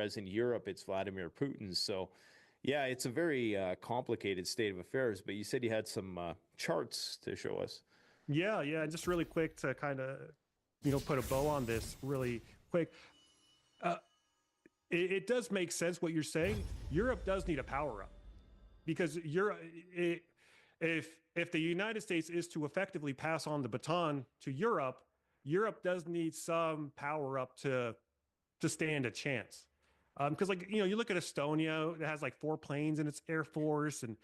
whereas in Europe it's Vladimir Putin. So, yeah, it's a very complicated state of affairs. But you said you had some charts to show us. Yeah, yeah. And just really quick to kind of, put a bow on this really quick. Uh, it does make sense what you're saying. Europe does need a power up because if the United States is to effectively pass on the baton to Europe, Europe does need some power up to stand a chance. Because you look at Estonia, it has like 4 planes in its air force, and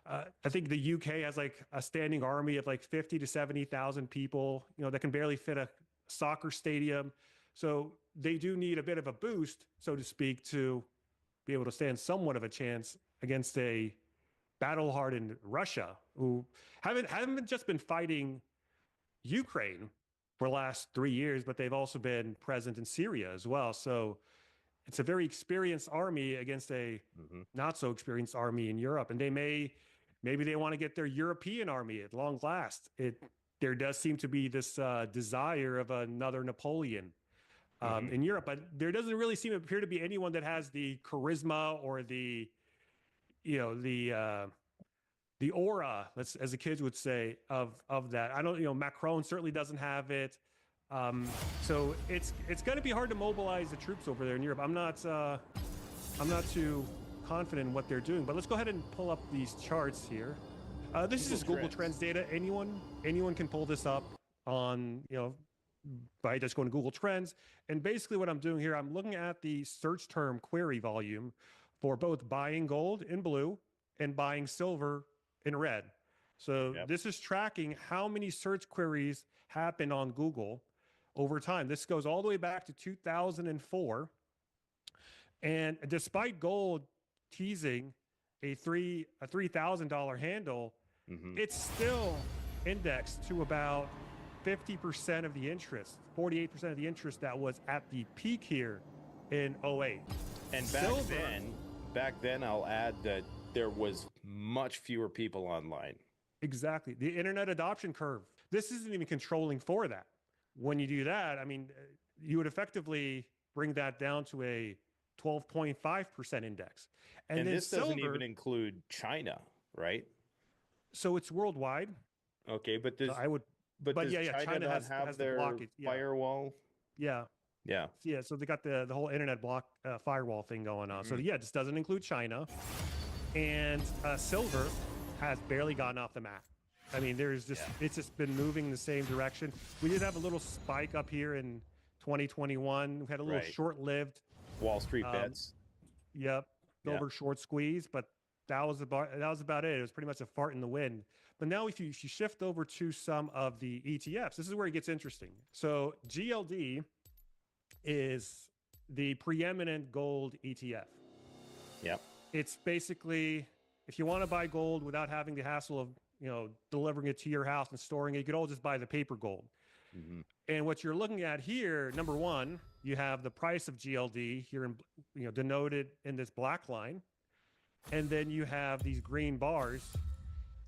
I think the UK has like a standing army of like 50 to 70,000 people, that can barely fit a soccer stadium. So they do need a bit of a boost, so to speak, to be able to stand somewhat of a chance against a battle-hardened Russia, who haven't just been fighting Ukraine for the last 3 years, but they've also been present in Syria as well. So it's a very experienced army against a not so experienced army in Europe. And maybe they want to get their European army at long last. There does seem to be this desire of another Napoleon in Europe, but there doesn't really appear to be anyone that has the charisma or the aura, as the kids would say, of that. I don't, Macron certainly doesn't have it. So it's going to be hard to mobilize the troops over there in Europe. I'm not too confident in what they're doing, but let's go ahead and pull up these charts here. This is just Google Trends data. Anyone can pull this up on, by just going to Google Trends. And basically what I'm doing here, I'm looking at the search term query volume for both buying gold in blue and buying silver in red. So this is tracking how many search queries happen on Google over time. This goes all the way back to 2004. And despite gold teasing a $3,000 handle, it's still indexed to about 50% of the interest, 48% of the interest that was at the peak here in '08. And back then, I'll add that there was much fewer people online. Exactly. The internet adoption curve. This isn't even controlling for that. When you do that, I mean, you would effectively bring that down to a 12.5% index. And then this doesn't silver, even include China, right? so it's worldwide. Okay, but So does yeah, China not have has their the blockage. Yeah. firewall? Yeah. Yeah. Yeah, so they got the whole internet block firewall thing going on. So yeah, this doesn't include China. And silver has barely gotten off the map. I mean, it's just been moving the same direction. We did have a little spike up here in 2021. We had a little short-lived Wall Street bets. Yep, silver short squeeze, but that was about it. It was pretty much a fart in the wind. But now if you shift over to some of the ETFs, this is where it gets interesting. So GLD is the preeminent gold ETF. Yep. It's basically, if you want to buy gold without having the hassle of, delivering it to your house and storing it, you could all just buy the paper gold. And what you're looking at here, number one, you have the price of GLD here in, denoted in this black line. And then you have these green bars,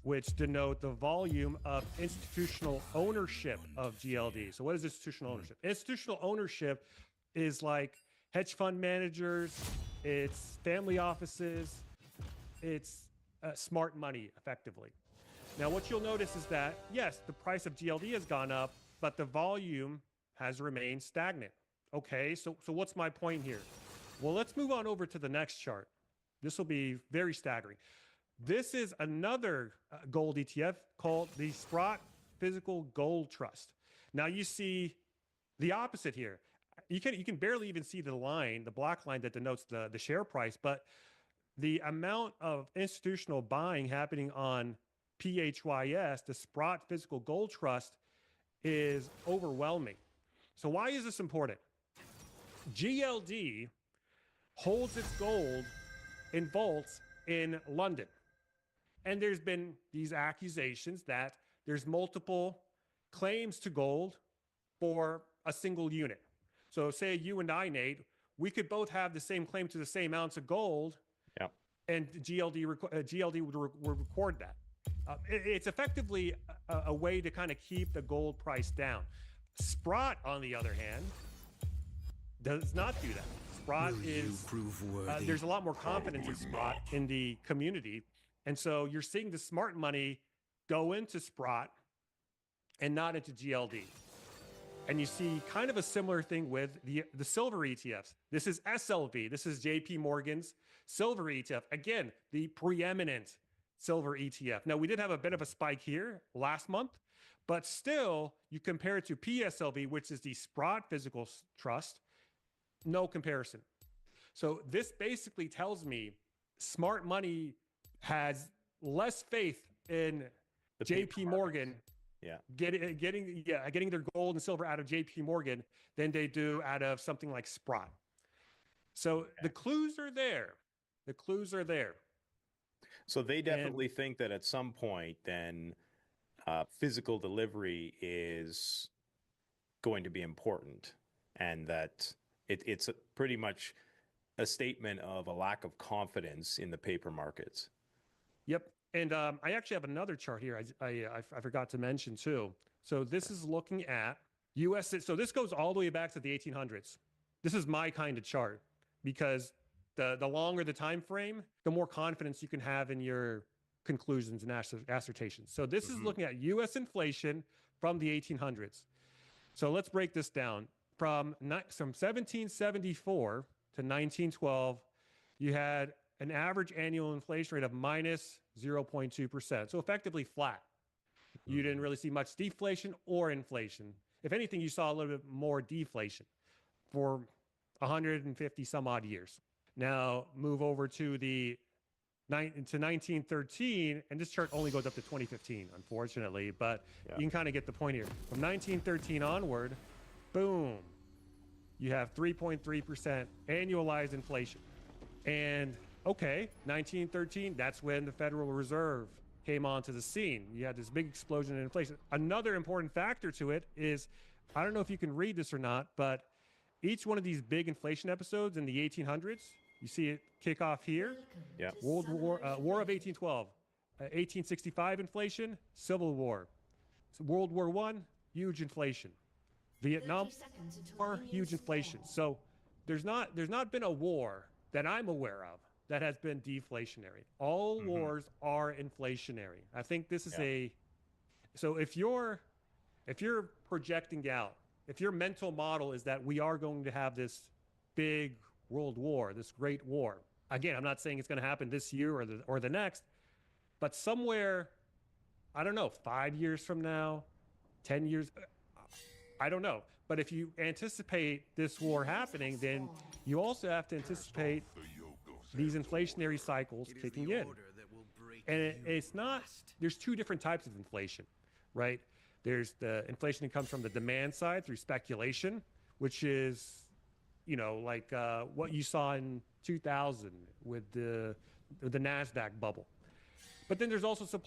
which denote the volume of institutional ownership of GLD. So what is institutional ownership? Institutional ownership is like hedge fund managers, it's family offices, it's smart money, effectively. Now, what you'll notice is that, yes, the price of GLD has gone up, but the volume has remained stagnant. Okay, so what's my point here? Well, let's move on over to the next chart. This will be very staggering. This is another gold ETF called the Sprott Physical Gold Trust. Now you see the opposite here. You can barely even see the line, the black line that denotes the share price, but the amount of institutional buying happening on PHYS, the Sprott Physical Gold Trust, is overwhelming. So why is this important? GLD holds its gold in vaults in London. And there's been these accusations that there's multiple claims to gold for a single unit. So say you and I, Nate, we could both have the same claim to the same ounce of gold, and GLD would record that. It's effectively a way to kind of keep the gold price down. Sprott, on the other hand, does not do that. Sprott is there's a lot more confidence in Sprott in the community, and so you're seeing the smart money go into Sprott and not into GLD. And you see kind of a similar thing with the silver ETFs. This is SLV. This is JP Morgan's silver ETF. Again, the preeminent silver ETF. Now, we did have a bit of a spike here last month, but still, you compare it to PSLV, which is the Sprott Physical Trust, no comparison. So this basically tells me smart money has less faith in JP Morgan getting their gold and silver out of JP Morgan than they do out of something like Sprott. So the clues are there. The clues are there. So they definitely think that at some point then physical delivery is going to be important, and that it's pretty much a statement of a lack of confidence in the paper markets. Yep. And I actually have another chart here I forgot to mention too. So this is looking at US. So this goes all the way back to the 1800s. This is my kind of chart because the longer the time frame, the more confidence you can have in your conclusions and assertions. So this is looking at US inflation from the 1800s. So let's break this down. From 1774 to 1912, you had an average annual inflation rate of minus 0.2%. So effectively flat. You didn't really see much deflation or inflation. If anything, you saw a little bit more deflation for 150 some odd years. Now move over to 1913, and this chart only goes up to 2015, unfortunately, but you can kind of get the point here. From 1913 onward, boom, you have 3.3% annualized inflation. And okay, 1913, that's when the Federal Reserve came onto the scene. You had this big explosion in inflation. Another important factor to it is, I don't know if you can read this or not, but each one of these big inflation episodes in the 1800s, you see it kick off here. Yeah. War of 1812, 1865 inflation, Civil War. So World War I, huge inflation. Vietnam War, huge inflation. So there's not been a war that I'm aware of that has been deflationary. All wars are inflationary. I think this is so if you're projecting out, if your mental model is that we are going to have this big world war, this great war. Again, I'm not saying it's going to happen this year or the next, but somewhere, I don't know, 5 years from now, 10 years, I don't know. But if you anticipate this war happening, then you also have to anticipate these inflationary cycles kicking in. And it's not, there's two different types of inflation, right? There's the inflation that comes from the demand side through speculation, which is, like what you saw in 2000 with the NASDAQ bubble. But then there's also supply